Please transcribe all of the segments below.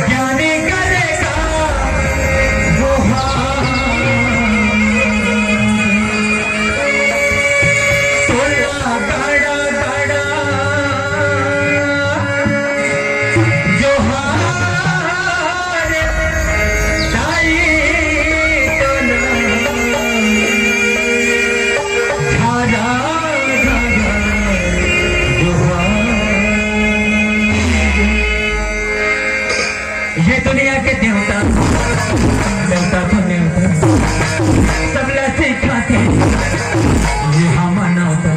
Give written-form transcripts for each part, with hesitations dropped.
ज्ञानी करेगा गुहार, तोला गाड़ा गाड़ा जोहार दाई तोला झारा ये दुनिया के देवता देवता तो देवता सबला सिखाते ये हम मानवता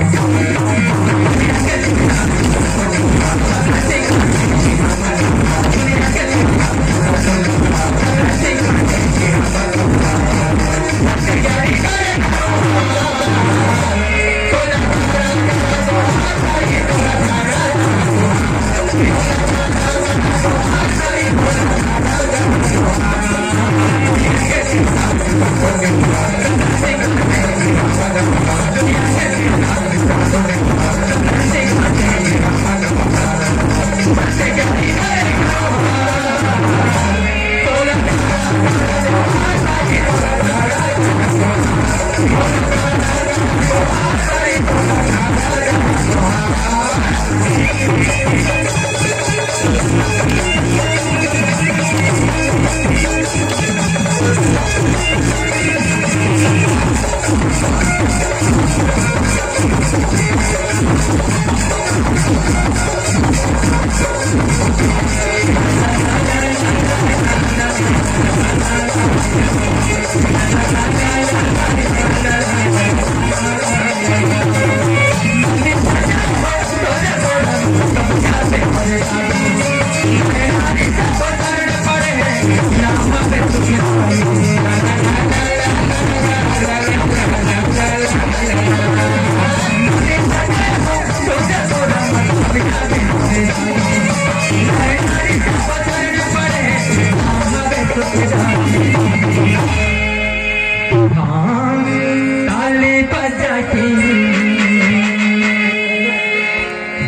ताली बजा के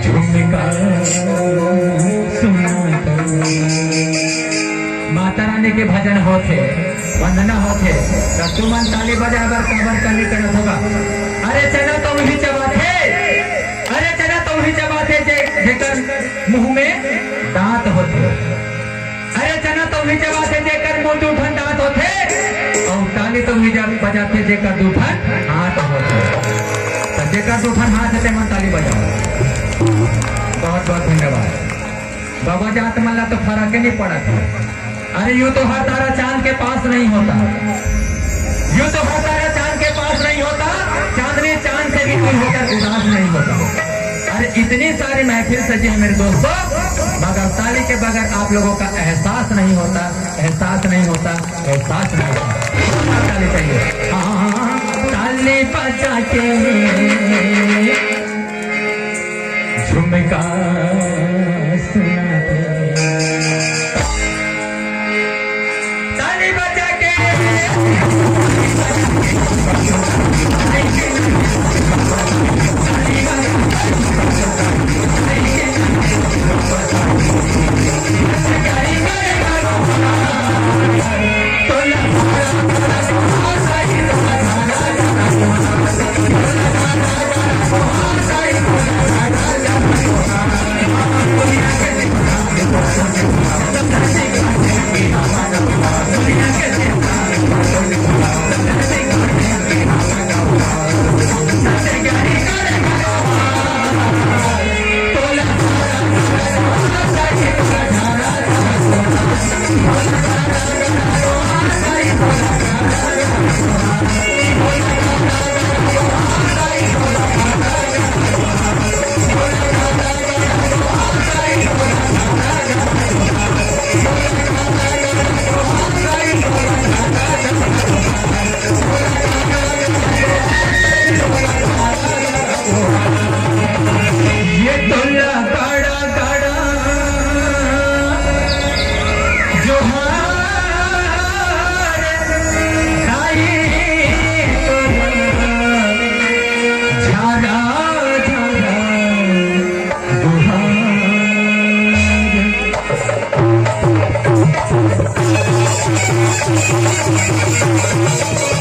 झुमका सुना माता रानी के भजन होते वंदना होते तुमन ताली बजा अगर काबर करनी करत होगा। अरे चना तो वही चबाते, अरे चना तो वही चबाते जेकर मुंह में दांत होते, अरे चना तो वही चबाते जेकर मुंह दूठन दांत होते, और ताली तो वही बजाते जेकर दूठन हाथ होते। तो जेकर दूठन हाथ होते मन ताली बजाओ। बहुत बहुत धन्यवाद। बाबा जात मल्ला तो फर्क ही नहीं पड़ा था। अरे यूं तो हर तारा चांद के पास नहीं होता, यूं तो हर तारा चांद के पास नहीं होता, चांदनी चांद से भी कोई होकर उदास नहीं होता। अरे इतनी सारी महफिल सजी है मेरे दोस्तों, मगर ताली के बगैर आप लोगों का एहसास नहीं होता, एहसास नहीं होता, एहसास नहीं होता। ताली चाहिए, हाँ ताली बजा के झुमका सुनाते, ताली बजा के है